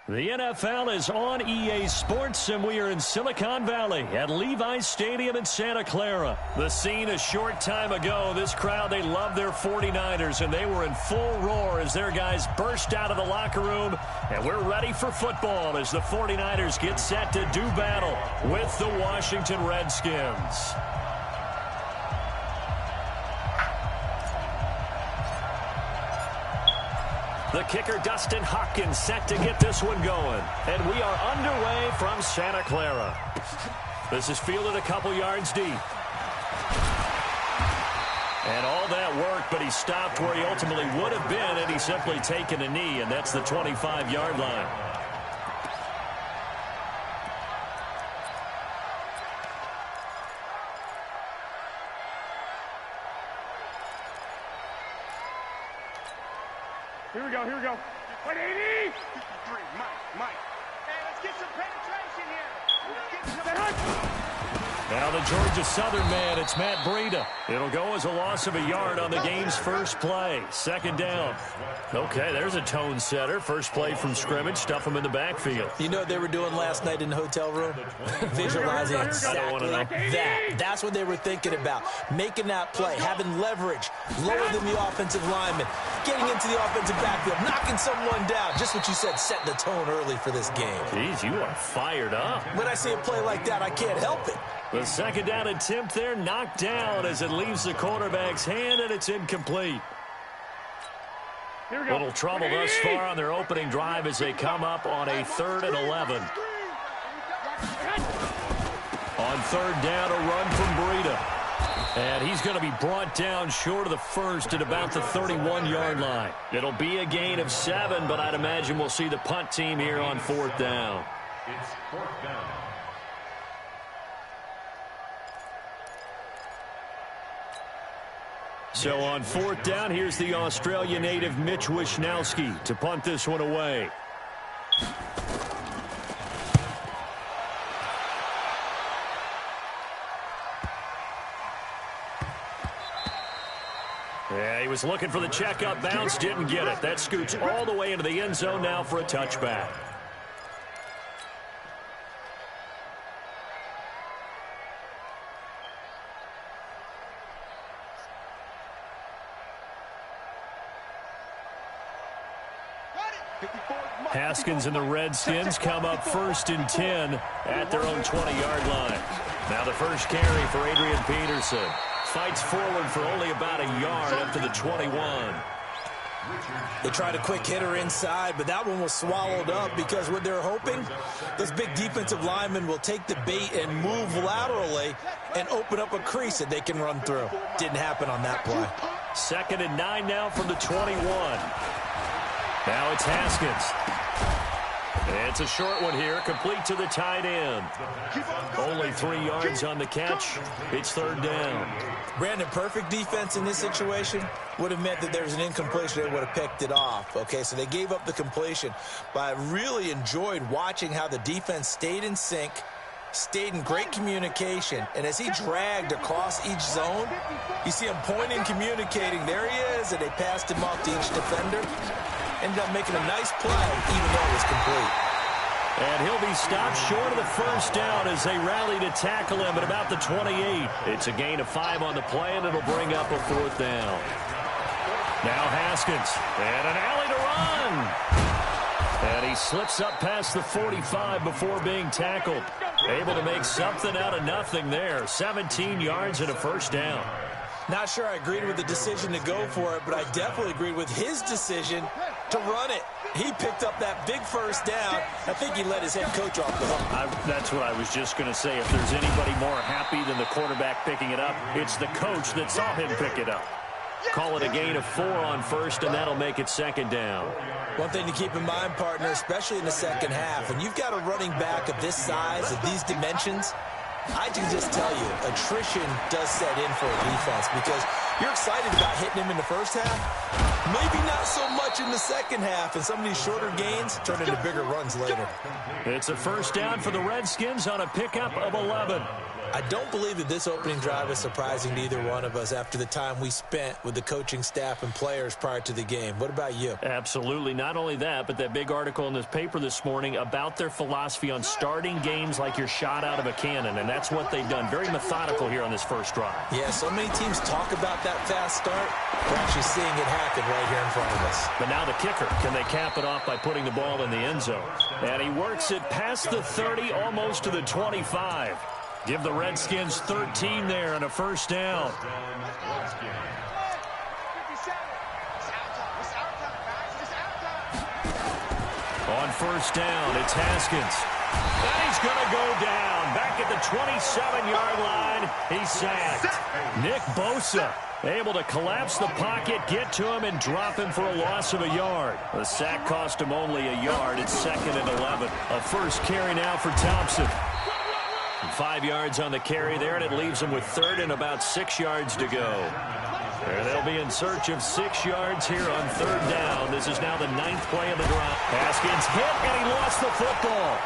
The NFL is on EA Sports, and we are in Silicon Valley at Levi's Stadium in Santa Clara. The scene a short time ago, this crowd, they love their 49ers, and they were in full roar as their guys burst out of the locker room. And we're ready for football as the 49ers get set to do battle with the Washington Redskins. The kicker, Dustin Hopkins, set to get this one going. And we are underway from Santa Clara. This is fielded a couple yards deep. And all that work, but he stopped where he ultimately would have been, and he's simply taken a knee, and that's the 25-yard line. Here we go. Wait, 80! Mike. Hey, let's get some penetration here. Now the Georgia Southern man, it's Matt Breida. It'll go as a loss of a yard on the game's first play. Second down. Okay, there's a tone setter. First play from scrimmage, stuff him in the backfield. You know what they were doing last night in the hotel room? Visualizing exactly that. That's what they were thinking about. Making that play, having leverage, lower than the offensive lineman, getting into the offensive backfield, knocking someone down. Just what you said, setting the tone early for this game. Jeez, you are fired up. When I see a play like that, I can't help it. The second down attempt there knocked down as it leaves the quarterback's hand, and it's incomplete. Little trouble thus far on their opening drive as they come up on a 3rd and 11. On third down, a run from Breida. And he's going to be brought down short of the first at about the 31-yard line. It'll be a gain of 7, but I'd imagine we'll see the punt team here on 4th down. It's 4th down. So on 4th down, here's the Australia native Mitch Wishnowsky to punt this one away. Yeah, he was looking for the checkup bounce, didn't get it. That scoots all the way into the end zone now for a touchback. Haskins and the Redskins come up 1st and 10 at their own 20-yard line. Now the first carry for Adrian Peterson. Fights forward for only about a yard up to the 21. They tried a quick hitter inside, but that one was swallowed up because what they're hoping, those big defensive linemen will take the bait and move laterally and open up a crease that they can run through. Didn't happen on that play. 2nd and 9 now from the 21. Now it's Haskins. It's a short one here, complete to the tight end. Only 3 yards on the catch. It's 3rd down. Brandon, perfect defense in this situation would have meant that there's an incompletion. They would have picked it off. Okay, so they gave up the completion. But I really enjoyed watching how the defense stayed in sync, stayed in great communication. And as he dragged across each zone, you see him pointing, communicating. There he is, and they passed him off to each defender. Ended up making a nice play, even though it was complete. And he'll be stopped short of the first down as they rally to tackle him at about the 28. It's a gain of 5 on the play, and it'll bring up a 4th down. Now Haskins, and an alley to run. And he slips up past the 45 before being tackled. Able to make something out of nothing there. 17 yards and a first down. Not sure I agreed with the decision to go for it, but I definitely agreed with his decision to run it. He picked up that big first down. I think he let his head coach off the hook. That's what I was just going to say. If there's anybody more happy than the quarterback picking it up, it's the coach that saw him pick it up. Call it a gain of 4 on first, and that'll make it 2nd down. One thing to keep in mind, partner, especially in the second half, when you've got a running back of this size, of these dimensions, I can just tell you, attrition does set in for a defense because you're excited about hitting him in the first half. Maybe not so much in the second half, and some of these shorter gains turn into bigger runs later. It's a first down for the Redskins on a pickup of 11. I don't believe that this opening drive is surprising to either one of us after the time we spent with the coaching staff and players prior to the game. What about you? Absolutely. Not only that, but that big article in this paper this morning about their philosophy on starting games like you're shot out of a cannon, and that's what they've done. Very methodical here on this first drive. Yeah, so many teams talk about that fast start. We're actually seeing it happen right here in front of us. But now the kicker, can they cap it off by putting the ball in the end zone? And he works it past the 30, almost to the 25. Give the Redskins 13 there and a first down. On first down, it's Haskins. And he's going to go down. Back at the 27-yard line, he's sacked. Nick Bosa able to collapse the pocket, get to him, and drop him for a loss of a yard. The sack cost him only a yard. It's 2nd and 11. A first carry now for Thompson. 5 yards on the carry there, and it leaves them with 3rd and about 6 yards to go. And they'll be in search of 6 yards here on 3rd down. This is now the 9th play of the drive. Haskins hit, and he lost the football.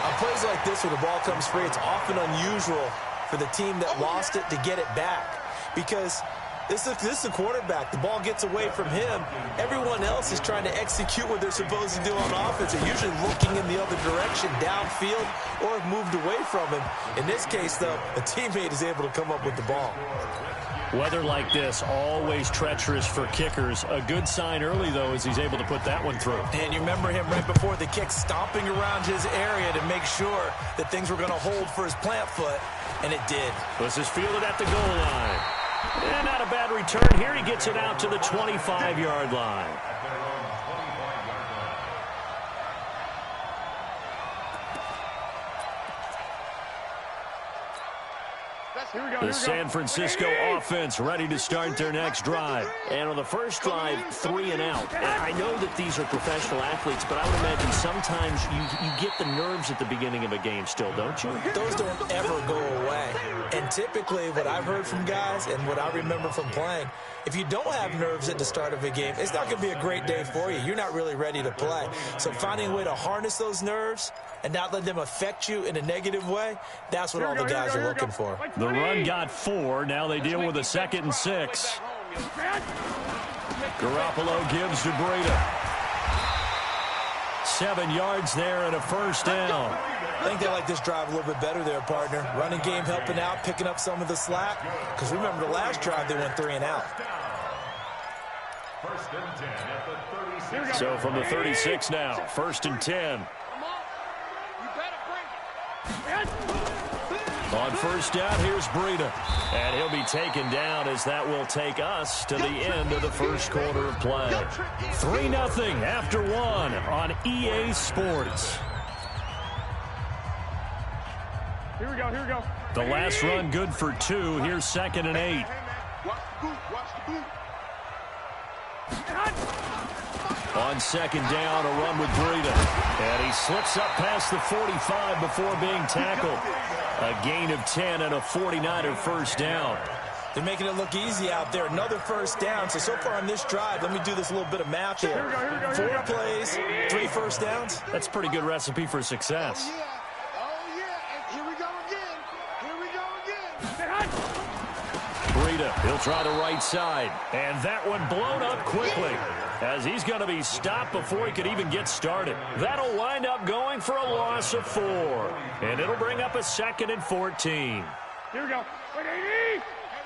On plays like this where the ball comes free, it's often unusual for the team that lost it to get it back. Because this is the quarterback. The ball gets away from him. Everyone else is trying to execute what they're supposed to do on offense. They're usually looking in the other direction, downfield, or have moved away from him. In this case, though, a teammate is able to come up with the ball. Weather like this, always treacherous for kickers. A good sign early, though, is he's able to put that one through. And you remember him right before the kick stomping around his area to make sure that things were going to hold for his plant foot, and it did. This is fielded at the goal line. And not a bad return here. He gets it out to the 25-yard line. The San Francisco offense ready to start their next drive. And on the first drive, 3 and out. And I know that these are professional athletes, but I would imagine sometimes you get the nerves at the beginning of a game still, don't you? Those don't ever go away. And typically what I've heard from guys and what I remember from playing, if you don't have nerves at the start of a game, it's not going to be a great day for you. You're not really ready to play. So finding a way to harness those nerves and not let them affect you in a negative way, that's what all the guys are looking for. The run got 4. Now they deal with a 2nd and 6. Garoppolo gives to Breida. 7 yards there and a first down. I think they like this drive a little bit better there, partner. Running game helping out, picking up some of the slack. Because remember, the last drive they went 3 and out. So from the 36 now, 1st and 10. On first down, here's Breida. And he'll be taken down as that will take us to the end of the first quarter of play. 3-0 after 1 on EA Sports. Here we go. The last run good for 2. Here's 2nd and 8. Watch the boot. On 2nd down, a run with Breida. And he slips up past the 45 before being tackled. A gain of 10 and a 49er first down. They're making it look easy out there. Another first down. So far on this drive, let me do this little bit of math here. 4 plays, 3 first downs. That's a pretty good recipe for success. Oh, yeah. And here we go again. Breida, he'll try the right side. And that one blown up quickly, as he's going to be stopped before he could even get started. That'll wind up going for a loss of 4. And it'll bring up a 2nd and 14. Here we go. Wait, 80. Hey, we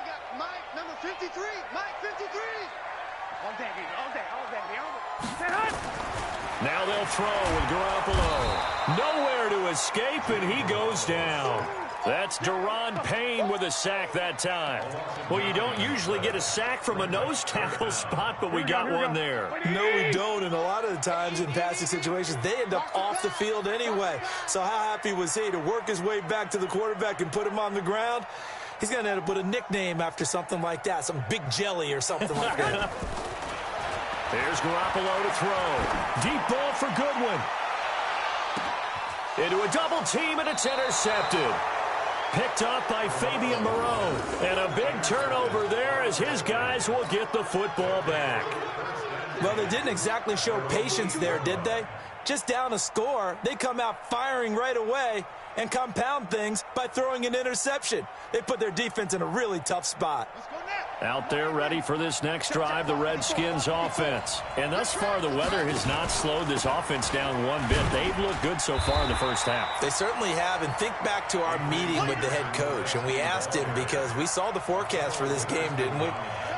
got Mike, number 53. Mike, 53. All day. Now they'll throw with Garoppolo. Nowhere to escape, and he goes down. That's Daron Payne with a sack that time. Well, you don't usually get a sack from a nose tackle spot, but we got one there. No, we don't. And a lot of the times in passing situations, they end up off the field anyway. So how happy was he to work his way back to the quarterback and put him on the ground? He's going to end up with a nickname after something like that, some Big Jelly or something like that. There's Garoppolo to throw. Deep ball for Goodwin. Into a double team, and it's intercepted. Picked up by Fabian Moreau. And a big turnover there as his guys will get the football back. Well, they didn't exactly show patience there, did they? just down a score, they come out firing right away and compound things by throwing an interception. They put their defense in a really tough spot. Out there ready for this next drive, the Redskins offense. And thus far, the weather has not slowed this offense down one bit. They've looked good so far in the first half. They certainly have. And think back to our meeting with the head coach. And we asked him, because we saw the forecast for this game, didn't we?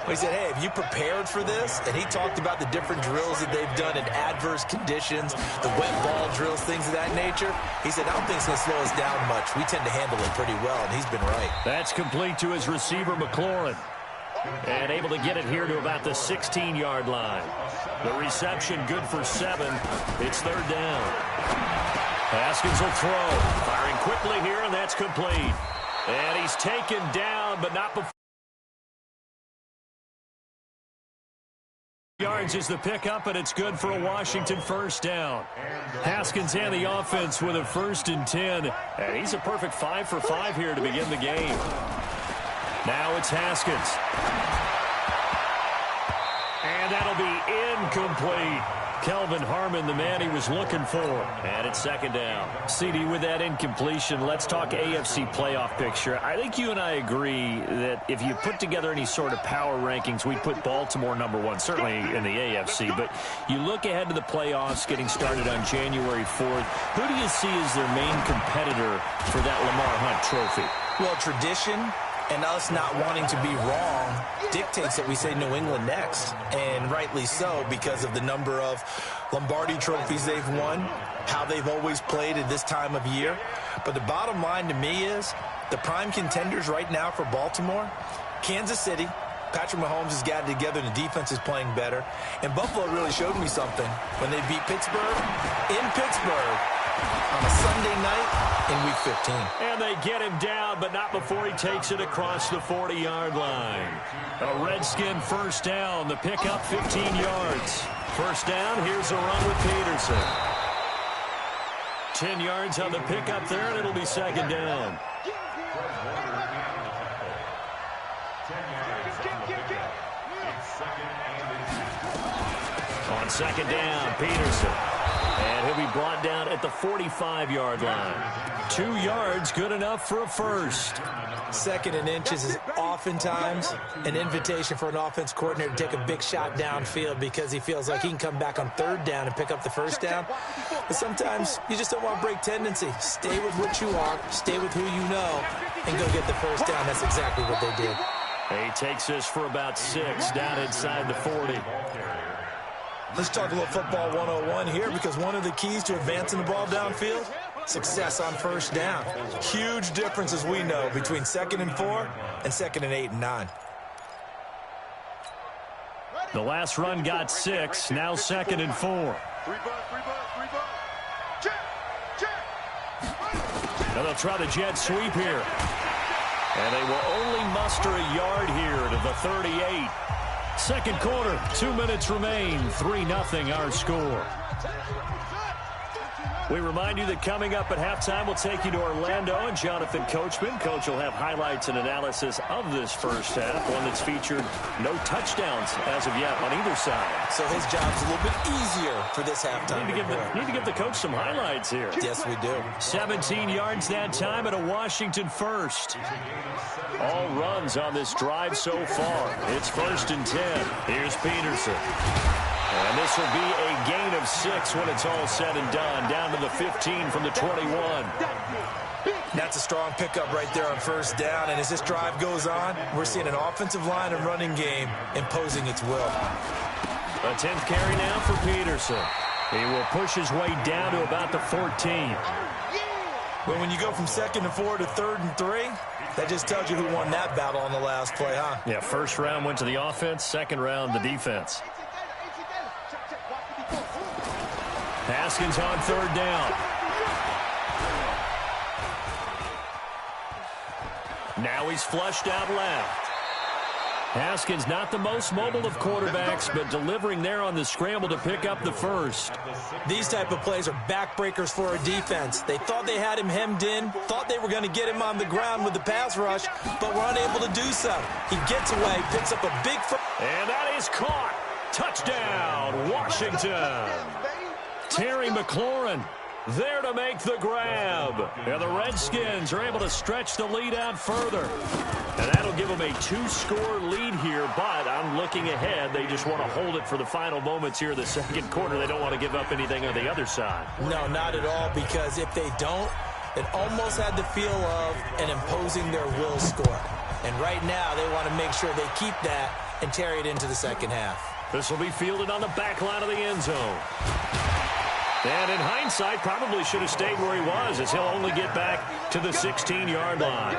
We said, hey, have you prepared for this? And he talked about the different drills that they've done in adverse conditions, the wet ball drills, things of that nature. He said, I don't think it's going to slow us down much. We tend to handle it pretty well, and he's been right. That's complete to his receiver, McLaurin. And able to get it here to about the 16-yard line. The reception good for 7. It's third down. Haskins will throw. Firing quickly here, and that's complete. And he's taken down, but not before. Yards is the pickup, and it's good for a Washington first down. Haskins and the offense with a 1st and 10. And he's a perfect 5 for 5 here to begin the game. Now it's Haskins. And that'll be incomplete. Kelvin Harmon, the man he was looking for. And it's second down. CD, with that incompletion, let's talk AFC playoff picture. I think you and I agree that if you put together any sort of power rankings, we'd put Baltimore #1, certainly in the AFC. But you look ahead to the playoffs getting started on January 4th. Who do you see as their main competitor for that Lamar Hunt trophy? Well, tradition and us not wanting to be wrong dictates that we say New England next, and rightly so, because of the number of Lombardi trophies they've won, how they've always played at this time of year. But the bottom line to me is the prime contenders right now for Baltimore, Kansas City. Patrick Mahomes has got it together, and the defense is playing better. And Buffalo really showed me something when they beat Pittsburgh in Pittsburgh on a Sunday night in Week 15. And they get him down, but not before he takes it across the 40-yard line. A Redskin first down. The pickup 15 yards. First down, here's a run with Peterson. 10 yards on the pickup there, and it'll be second down. On second down, Peterson. And he'll be brought down at the 45-yard line. 2 yards, good enough for a first. 2nd and inches is oftentimes an invitation for an offense coordinator to take a big shot downfield because he feels like he can come back on 3rd down and pick up the first down. But sometimes you just don't want to break tendency. Stay with what you are, stay with who you know, and go get the first down. That's exactly what they did. He takes this for about 6 down inside the 40. Let's talk a little football 101 here, because one of the keys to advancing the ball downfield, success on first down. Huge difference, as we know, between 2nd and 4 and 2nd and 8 and 9. The last run got 6, now 2nd and 4. Now they'll try the jet sweep here. And they will only muster a yard here to the 38. Second quarter, 2 minutes remain, 3-0 our score. We remind you that coming up at halftime, we'll take you to Orlando and Jonathan Coachman. Coach will have highlights and analysis of this first half, one that's featured no touchdowns as of yet on either side. So his job's a little bit easier for this halftime. Need to give the coach some highlights here. Yes, we do. 17 yards that time, and a Washington first. All runs on this drive so far. It's 1st and 10. Here's Peterson. And this will be a gain of 6 when it's all said and done. Down to the 15 from the 21. That's a strong pickup right there on first down. And as this drive goes on, we're seeing an offensive line and running game imposing its will. A 10th carry now for Peterson. He will push his way down to about the 14. Well, when you go from 2nd and 4 to 3rd and 3, that just tells you who won that battle on the last play, huh? Yeah, first round went to the offense, second round the defense. Haskins on 3rd down. Now he's flushed out left. Haskins not the most mobile of quarterbacks, but delivering there on the scramble to pick up the first. These type of plays are backbreakers for a defense. They thought they had him hemmed in, thought they were going to get him on the ground with the pass rush, but were unable to do so. He gets away, picks up a big... And that is caught. Touchdown, Washington. Terry McLaurin there to make the grab. And the Redskins are able to stretch the lead out further. And that'll give them a 2-score lead here, but I'm looking ahead. They just want to hold it for the final moments here of the second quarter. They don't want to give up anything on the other side. No, not at all, because if they don't, it almost had the feel of an imposing their will score. And right now, they want to make sure they keep that and carry it into the second half. This will be fielded on the back line of the end zone. And in hindsight, probably should have stayed where he was, as he'll only get back to the 16-yard line.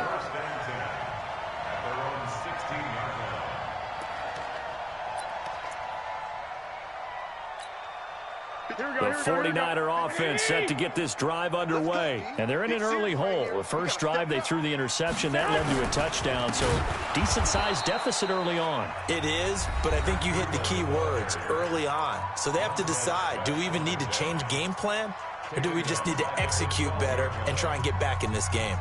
The 49er offense set to get this drive underway. And they're in an early hole. The first drive, they threw the interception. That led to a touchdown, so decent-sized deficit early on. It is, but I think you hit the key words, early on. So they have to decide, do we even need to change game plan? Or do we just need to execute better and try and get back in this game?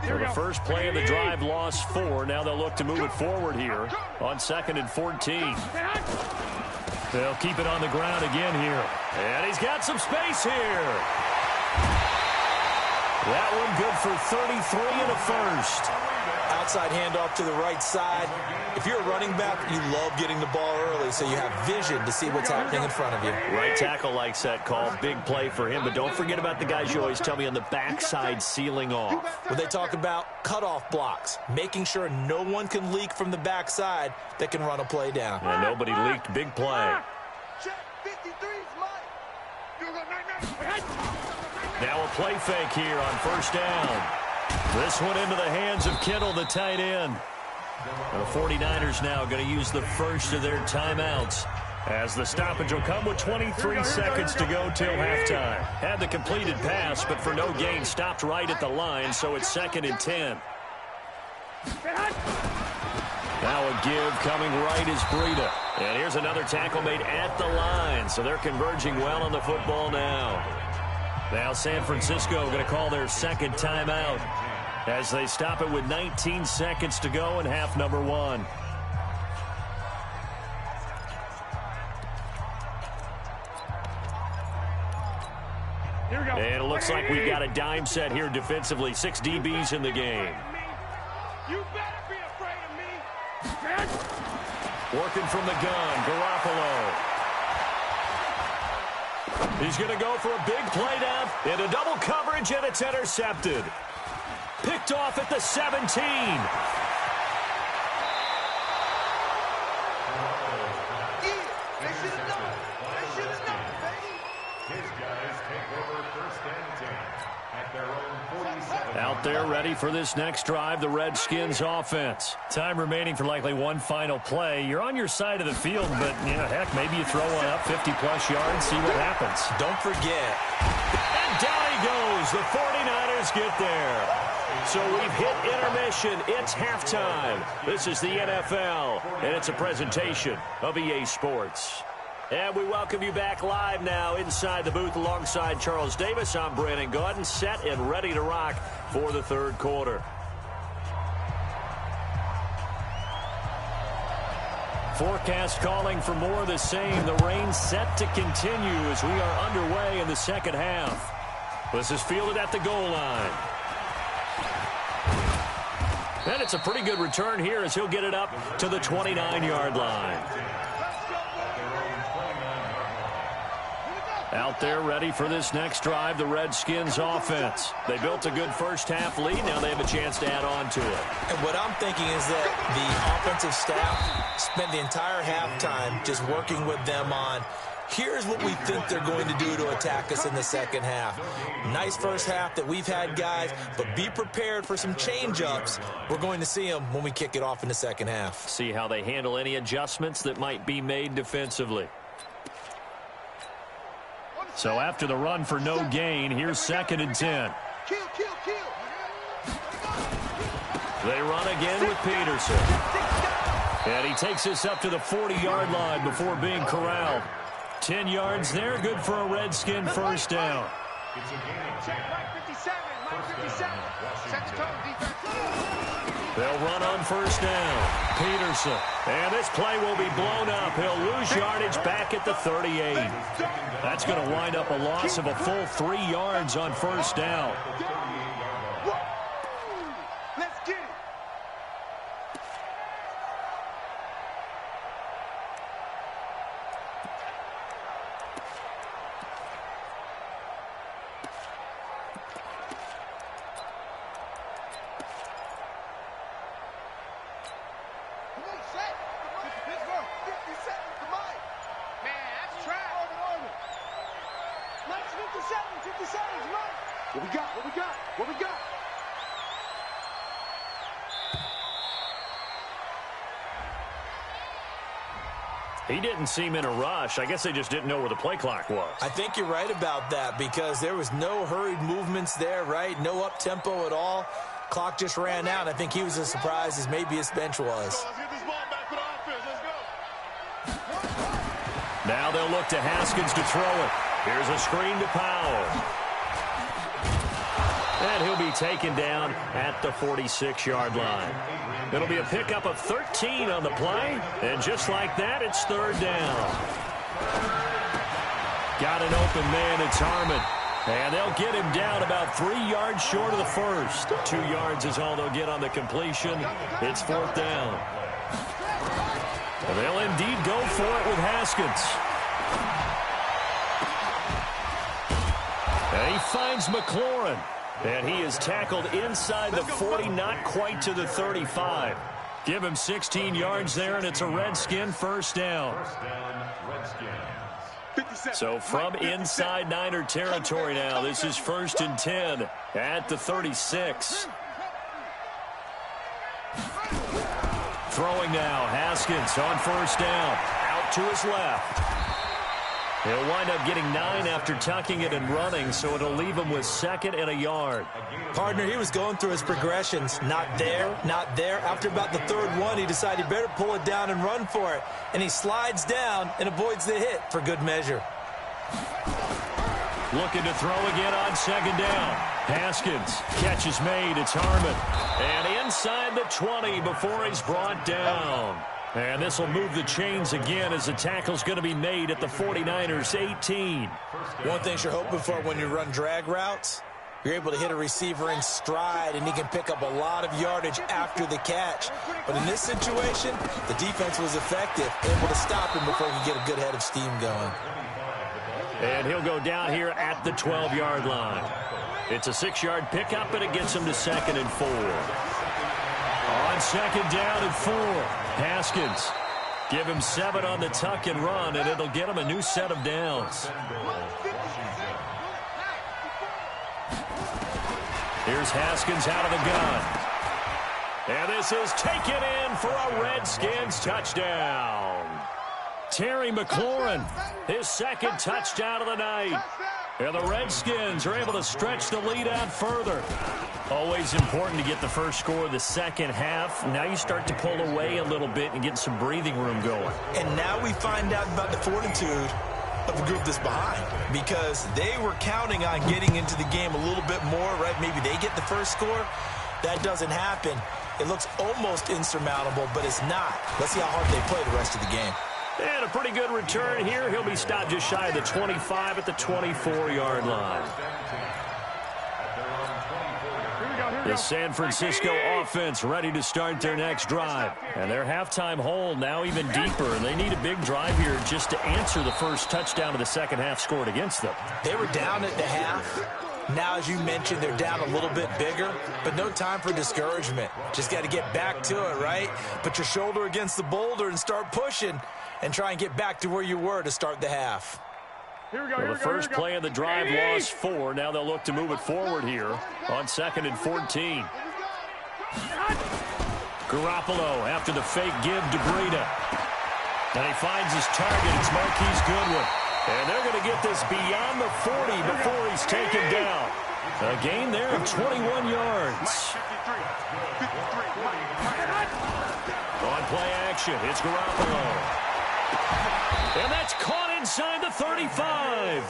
For the first play of the drive, lost 4. Now they'll look to move it forward here on 2nd and 14. They'll keep it on the ground again here. And he's got some space here. That one good for 33 and a first. Outside handoff to the right side. If you're a running back, you love getting the ball early so you have vision to see what's happening in front of you. Right tackle likes that call. Big play for him. But don't forget about the guys you always tell me on the backside sealing off. When they talk about cutoff blocks, making sure no one can leak from the backside that can run a play down. And nobody leaked. Big play. Now a play fake here on first down. This one into the hands of Kittle, the tight end. The 49ers now going to use the first of their timeouts, as the stoppage will come with 23 seconds to go till halftime. Had the completed pass, but for no gain, stopped right at the line, so it's 2nd and 10. Now a give coming right is Breida. And here's another tackle made at the line, so they're converging well on the football now. Now San Francisco going to call their second timeout as they stop it with 19 seconds to go in half number 1. And it looks like we've got a dime set here defensively. 6 DBs in the game. You better be afraid of me. Working from the gun, Garoppolo. He's going to go for a big play down into double coverage, and it's intercepted. Picked off at the 17. Out there ready for this next drive, the Redskins offense. Time remaining for likely one final play. You're on your side of the field, but, you know, heck, maybe you throw one up 50-plus yards, see what happens. Don't forget. And down he goes. The 49ers get there. So we've hit intermission. It's halftime. This is the NFL, and it's a presentation of EA Sports. And we welcome you back live now inside the booth alongside Charles Davis. I'm Brandon Gaudin, set and ready to rock for the third quarter. Forecast calling for more of the same. The rain set to continue as we are underway in the second half. This is fielded at the goal line. And it's a pretty good return here as he'll get it up to the 29-yard line. Out there ready for this next drive, the Redskins offense. They built a good first-half lead. Now they have a chance to add on to it. And what I'm thinking is that the offensive staff spent the entire halftime just working with them on, here's what we think they're going to do to attack us in the second half. Nice first half that we've had, guys, but be prepared for some change-ups. We're going to see them when we kick it off in the second half. See how they handle any adjustments that might be made defensively. So after the run for no gain, here's 2nd and 10. They run again with Peterson. And he takes us up to the 40-yard line before being corralled. 10 yards there, good for a Redskin first down. Check, Mike 57. Mike 57. Set the tone, defense. They'll run on first down. Peterson. And this play will be blown up. He'll lose yardage back at the 38. That's going to wind up a loss of a full 3 yards on first down. Let's get it. What we got? What we got? What we got? He didn't seem in a rush. I guess they just didn't know where the play clock was. I think you're right about that because there was no hurried movements there, right? No up-tempo at all. Clock just ran out. I think he was as surprised as maybe his bench was. Let's get this ball back for the offense. Let's go. Now they'll look to Haskins to throw it. Here's a screen to Powell. And he'll be taken down at the 46-yard line. It'll be a pickup of 13 on the play. And just like that, it's third down. Got an open man. It's Harmon. And they'll get him down about 3 yards short of the first. 2 yards is all they'll get on the completion. It's fourth down. And they'll indeed go for it with Haskins. And he finds McLaurin. And he is tackled inside the 40, not quite to the 35. Give him 16 yards there, and it's a Redskin first down. So from inside Niner territory now, this is 1st and 10 at the 36. Throwing now, Haskins on first down. Out to his left. He'll wind up getting 9 after tucking it and running, so it'll leave him with 2nd and a yard. Partner, he was going through his progressions. Not there, not there. After about the 3rd one, he decided he better pull it down and run for it. And he slides down and avoids the hit for good measure. Looking to throw again on 2nd down. Haskins, catch is made. It's Harmon. And inside the 20 before he's brought down. And this will move the chains again as the tackle's going to be made at the 49ers 18. One thing you're hoping for when you run drag routes, you're able to hit a receiver in stride, and he can pick up a lot of yardage after the catch. But in this situation, the defense was effective, able to stop him before he could get a good head of steam going. And he'll go down here at the 12-yard line. It's a 6-yard pickup, and it gets him to 2nd and 4. On 2nd down and 4, Haskins. Give him 7 on the tuck and run, and it'll get him a new set of downs. Here's Haskins out of the gun. And this is taken in for a Redskins touchdown. Terry McLaurin, his 2nd touchdown of the night. And the Redskins are able to stretch the lead out further. Always important to get the first score of the second half. Now you start to pull away a little bit and get some breathing room going. And now we find out about the fortitude of the group that's behind, because they were counting on getting into the game a little bit more, right? Maybe they get the first score. That doesn't happen. It looks almost insurmountable, but it's not. Let's see how hard they play the rest of the game. And a pretty good return here. He'll be stopped just shy of the 25 at the 24-yard line. The San Francisco offense ready to start their next drive. And their halftime hole now even deeper. And they need a big drive here just to answer the first touchdown of the second half scored against them. They were down at the half. Now, as you mentioned, they're down a little bit bigger, but no time for discouragement. Just got to get back to it, right? Put your shoulder against the boulder and start pushing and try and get back to where you were to start the half. Here we go, well, the first play of the drive lost 4. Now they'll look to move it forward here on 2nd and 14. Garoppolo after the fake give to Breida. And he finds his target. It's Marquise Goodwin. And they're going to get this beyond the 40 before he's taken down. A gain there of 21 yards. On play action, it's Garoppolo. And that's caught inside the 35.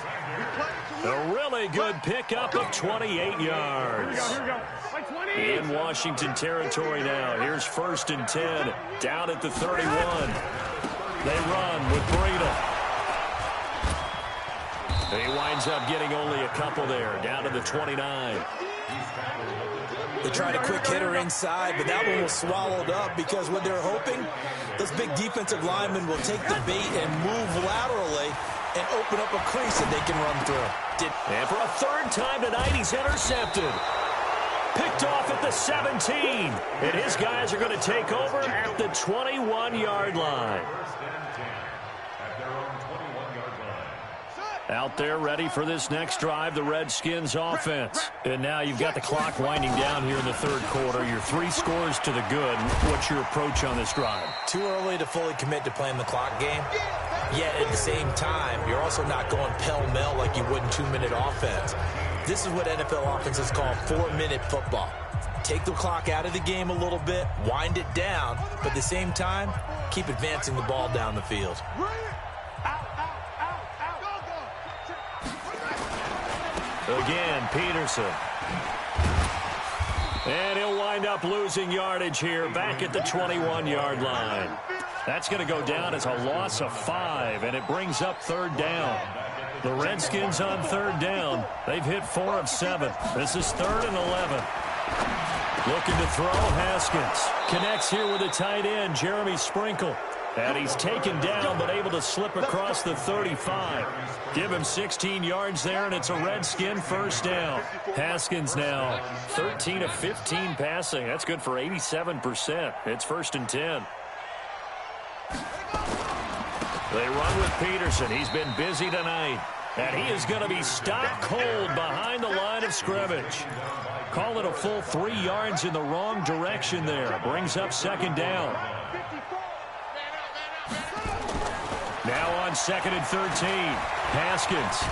A really a good pickup of 28 yards. Here we go. Like 20. In Washington territory now. Here's 1st and 10. Down at the 31. They run with Breida. He winds up getting only a couple there. Down to the 29. They tried a quick hitter inside, but that one was swallowed up because what they're hoping, those big defensive linemen will take the bait and move laterally and open up a crease that they can run through. And for a 3rd time tonight, he's intercepted. Picked off at the 17. And his guys are going to take over at the 21-yard line. Out there ready for this next drive, the Redskins offense. And now you've got the clock winding down here in the 3rd quarter. You're 3 scores to the good. What's your approach on this drive? Too early to fully commit to playing the clock game. Yet at the same time, you're also not going pell-mell like you would in 2-minute offense. This is what NFL offenses call 4-minute football. Take the clock out of the game a little bit, wind it down, but at the same time, keep advancing the ball down the field. Again, Peterson. And he'll wind up losing yardage here back at the 21-yard line. That's going to go down as a loss of 5, and it brings up 3rd down. The Redskins on 3rd down. They've hit 4 of 7. This is 3rd and 11. Looking to throw, Haskins. Connects here with a tight end, Jeremy Sprinkle. And he's taken down, but able to slip across the 35. Give him 16 yards there, and it's a Redskin 1st down. Haskins now 13 of 15 passing. That's good for 87%. It's 1st and 10. They run with Peterson. He's been busy tonight. And he is going to be stopped cold behind the line of scrimmage. Call it a full 3 yards in the wrong direction there. Brings up 2nd down. Now on 2nd and 13. Haskins.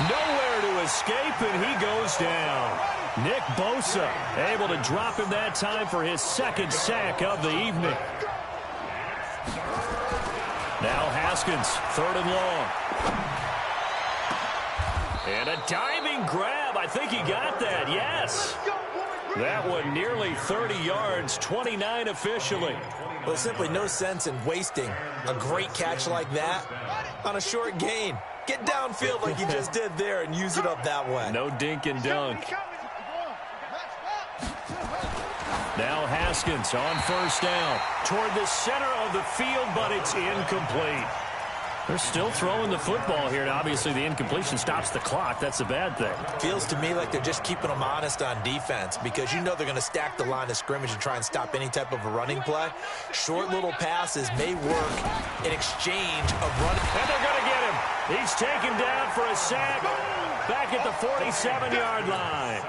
Nowhere to escape, and he goes down. Nick Bosa able to drop him that time for his 2nd sack of the evening. Now Haskins, 3rd and long. And a diving grab. I think he got that, yes. That one nearly 30 yards, 29 officially. Well, there's simply no sense in wasting a great catch like that on a short gain. Get downfield like you just did there and use it up that way. No dink and dunk. Now Haskins on 1st down toward the center of the field, but it's incomplete. They're still throwing the football here, and obviously the incompletion stops the clock. That's a bad thing. Feels to me like they're just keeping them honest on defense because you know they're going to stack the line of scrimmage and try and stop any type of a running play. Short little passes may work in exchange of running. And they're going to get him. He's taken down for a sack back at the 47-yard line.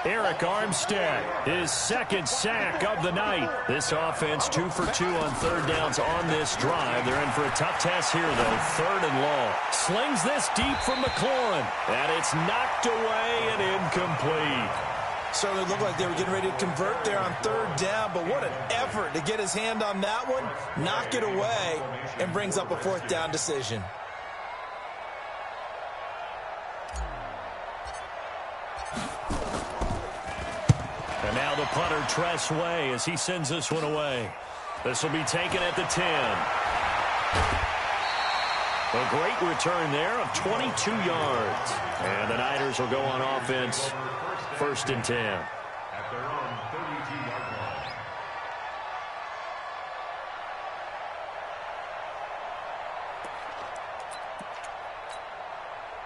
Eric Armstead, his 2nd sack of the night. This offense 2 for 2 on 3rd downs on this drive. They're in for a tough test here, though. 3rd and long. Slings this deep from McLaurin. And it's knocked away and incomplete. Certainly looked like they were getting ready to convert there on 3rd down, but what an effort to get his hand on that one, knock it away, and brings up a 4th down decision. And now the punter, Tress Way, as he sends this one away. This will be taken at the 10. A great return there of 22 yards. And the Niners will go on offense, 1st and 10.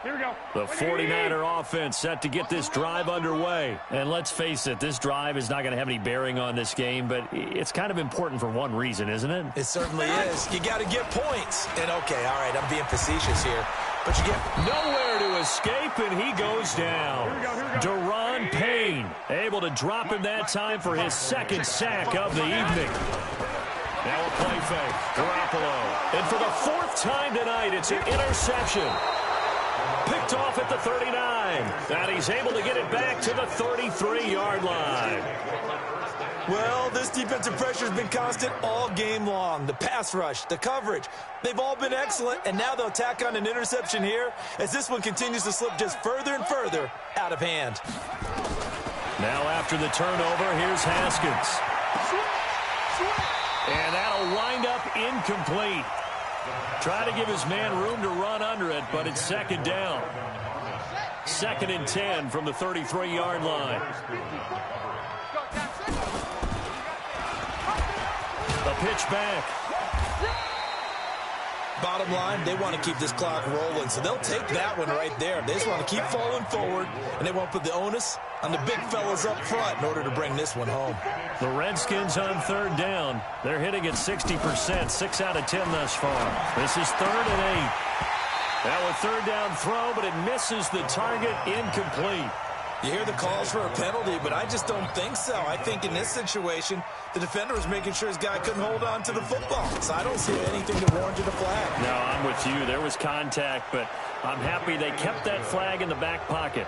Here we go. The 49er offense set to get this drive underway. And let's face it, this drive is not going to have any bearing on this game, but it's kind of important for one reason, isn't it? It certainly is. You got to get points. And, okay, all right, I'm being facetious here. But you get nowhere to escape, and he goes down. Daron Payne able to drop him that time for his 2nd sack of the evening. Now a play fake. Garoppolo. And for the 4th time tonight, it's an interception. Picked off at the 39. And he's able to get it back to the 33-yard line. Well, this defensive pressure has been constant all game long. The pass rush, the coverage, they've all been excellent, and now they'll tack on an interception here as this one continues to slip just further and further out of hand. Now after the turnover, here's Haskins. And that'll wind up incomplete. Try to give his man room to run under it, but it's second down. 2nd and 10 from the 33-yard line. The pitch back. Bottom line, they want to keep this clock rolling, so they'll take that one right there. They just want to keep falling forward, and they want to put the onus on the big fellas up front in order to bring this one home. The Redskins on 3rd down. They're hitting at 60%, 6 out of 10 thus far. This is 3rd and 8. Now a 3rd down throw, but it misses the target, incomplete. You hear the calls for a penalty, but I just don't think so. I think in this situation, the defender was making sure his guy couldn't hold on to the football. So I don't see anything that warranted a flag. No, I'm with you. There was contact, but I'm happy they kept that flag in the back pocket.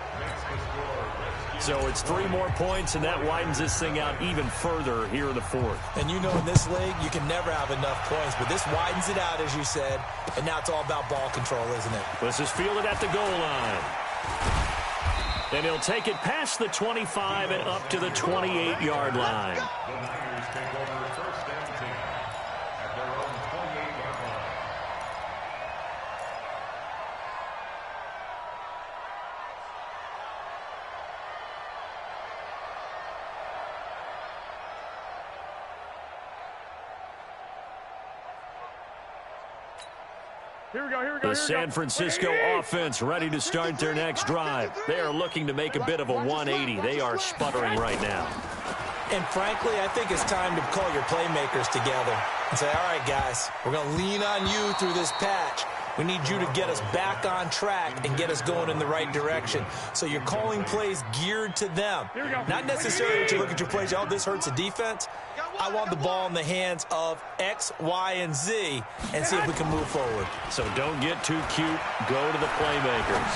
So it's 3 more points, and that widens this thing out even further here in the 4th. And you know in this league, you can never have enough points, but this widens it out, as you said, and now it's all about ball control, isn't it? This is fielded at the goal line. And he'll take it past the 25 and up to the 28-yard line. The San Francisco offense ready to start their next drive. They are looking to make a bit of a 180. They are sputtering right now. And frankly, I think it's time to call your playmakers together and say, all right, guys, we're going to lean on you through this patch. We need you to get us back on track and get us going in the right direction. So you're calling plays geared to them. Not necessarily that you look at your plays, oh, this hurts the defense. I want the ball in the hands of X, Y, and Z and see if we can move forward. So don't get too cute. Go to the playmakers.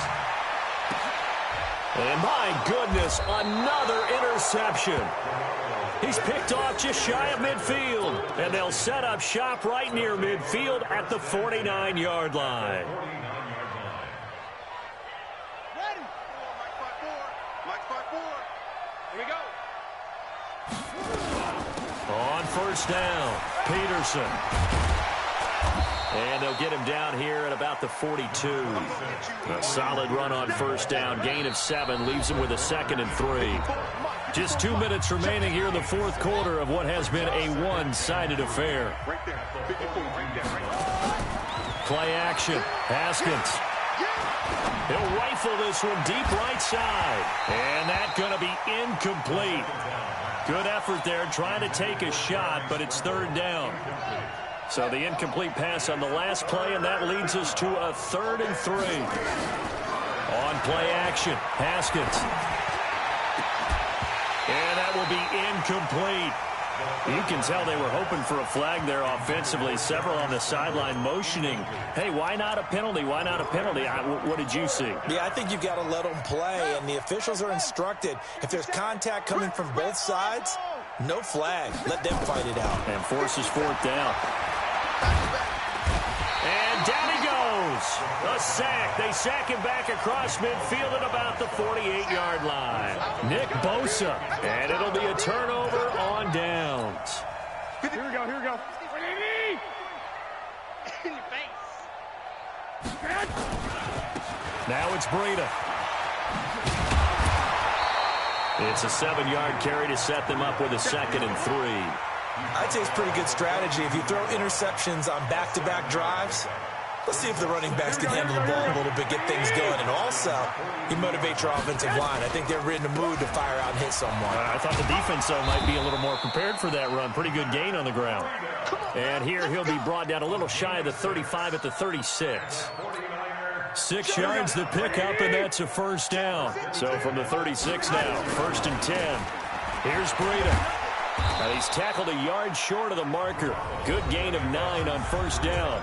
And my goodness, another interception. He's picked off just shy of midfield. And they'll set up shop right near midfield at the 49-yard line. Ready. Mike 5-4. Here we go. On 1st down, Peterson. And they'll get him down here at about the 42. A solid run on 1st down. Gain of 7 leaves him with a 2nd and 3. Just 2 minutes remaining here in the 4th quarter of what has been a one-sided affair. Play action. Haskins. He'll rifle this one deep right side. And that's going to be incomplete. Good effort there trying to take a shot, but it's 3rd down. So the incomplete pass on the last play, and that leads us to a 3rd and 3. On play action, Haskins. And that will be incomplete. You can tell they were hoping for a flag there offensively. Several on the sideline motioning. Hey, why not a penalty? Why not a penalty? What did you see? Yeah, I think you've got to let them play, and the officials are instructed. If there's contact coming from both sides, no flag. Let them fight it out. And forces 4th down. And down he goes. A sack. They sack him back across midfield at about the 48-yard line. Nick Bosa. And it'll be a turnover on downs. Here we go. In your face. Now it's Breida. It's a 7-yard carry to set them up with a 2nd and 3. I'd say it's pretty good strategy. If you throw interceptions on back-to-back drives, let's see if the running backs can handle the ball a little bit, get things going. And also, you motivate your offensive line. I think they're in the mood to fire out and hit someone. I thought the defense, though, might be a little more prepared for that run. Pretty good gain on the ground. And here he'll be brought down a little shy of the 35 at the 36. 6 yards the pickup, and that's a 1st down. So from the 36 now, 1st and 10. Here's Breida. And he's tackled a yard short of the marker. Good gain of 9 on 1st down.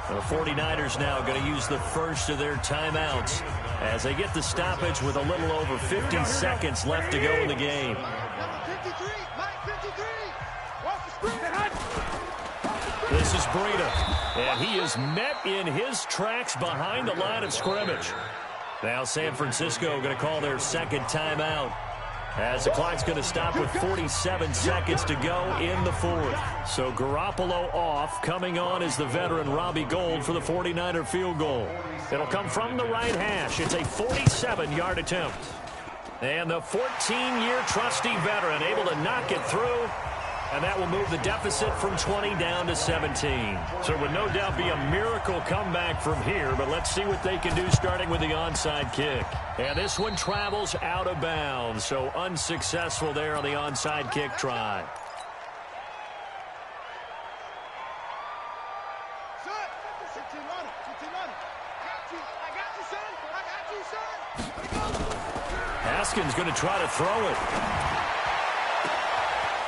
The 49ers now going to use the first of their timeouts as they get the stoppage with a little over 50 seconds left to go in the game. 53, Mike 53. Breida. And he is met in his tracks behind the line of scrimmage. Now San Francisco going to call their second timeout, as the clock's going to stop with 47 seconds to go in the fourth. So Garoppolo off. Coming on is the veteran Robbie Gould for the 49er field goal. It'll come from the right hash. It's a 47-yard attempt. And the 14-year trusty veteran able to knock it through. And that will move the deficit from 20 down to 17. So it would no doubt be a miracle comeback from here, but let's see what they can do starting with the onside kick. And this one travels out of bounds, so unsuccessful there on the onside kick try. Haskins going to try to throw it.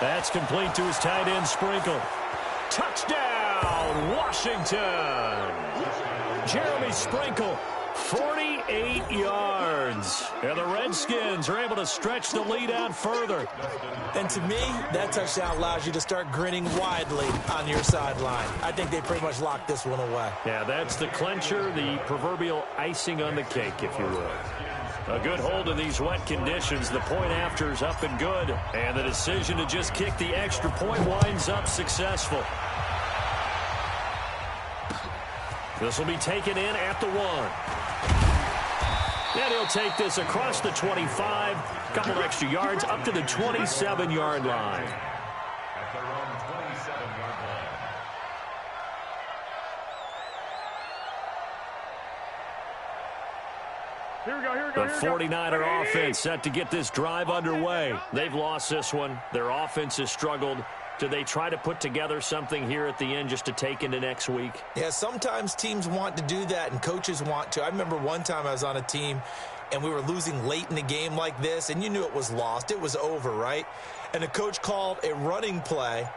That's complete to his tight end, Sprinkle. Touchdown, Washington! Jeremy Sprinkle, 48 yards. And the Redskins are able to stretch the lead out further. And to me, that touchdown allows you to start grinning widely on your sideline. I think they pretty much locked this one away. Yeah, that's the clincher, the proverbial icing on the cake, if you will. A good hold in these wet conditions. The point after is up and good. And the decision to just kick the extra point winds up successful. This will be taken in at the 1. And he'll take this across the 25. Couple of extra yards up to the 27-yard line. The 49er offense set to get this drive underway. They've lost this one. Their offense has struggled. Do they try to put together something here at the end just to take into next week? Yeah, sometimes teams want to do that and coaches want to. I remember one time I was on a team and we were losing late in the game like this, and you knew it was lost. It was over, right? And the coach called a running play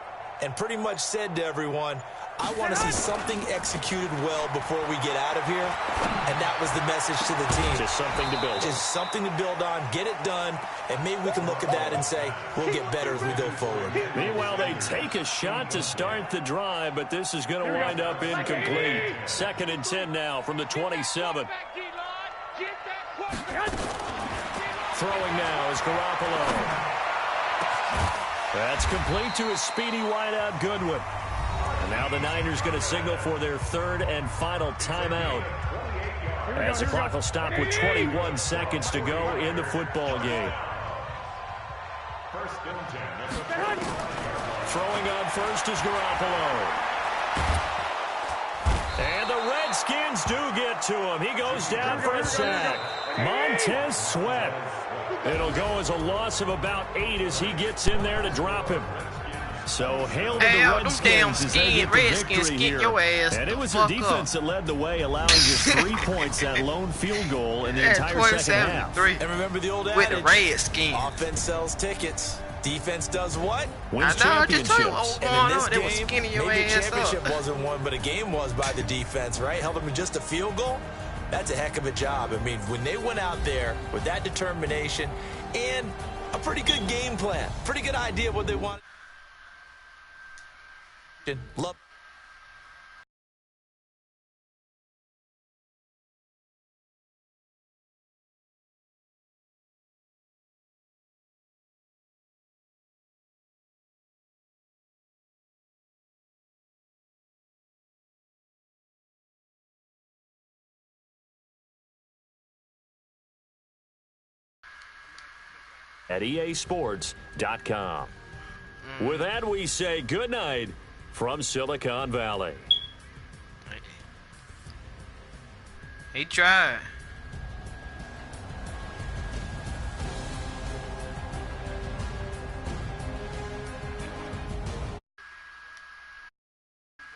and pretty much said to everyone, I want to see something executed well before we get out of here. And that was the message to the team. Just something to build on. Just something to build on, get it done, and maybe we can look at that and say, we'll get better as we go forward. Meanwhile, they take a shot to start the drive, but this is going to wind up incomplete. 2nd and 10 now from the 27. Throwing now is Garoppolo. That's complete to his speedy wideout Goodwin. And now the Niners going to signal for their 3rd and final timeout, as the clock will stop with 21 seconds to go in the football game. Throwing on first is Garoppolo. And the Redskins do get to him. He goes down for a sack. Montez Sweat. It'll go as a loss of about 8 as he gets in there to drop him. So hail to the Redskins as they get the victory here. And it was a defense that led the way, allowing just 3 points, that lone field goal in the entire second half. And remember the old with adage, the Redskins. Offense sells tickets. Defense does what? Wins championships. And in this game, maybe a championship wasn't won, but a game was by the defense, right? Held them to just a field goal. That's a heck of a job. I mean, when they went out there with that determination and a pretty good game plan, pretty good idea of what they wanted. Love. At EASports.com. With that, we say good night from Silicon Valley. He tried.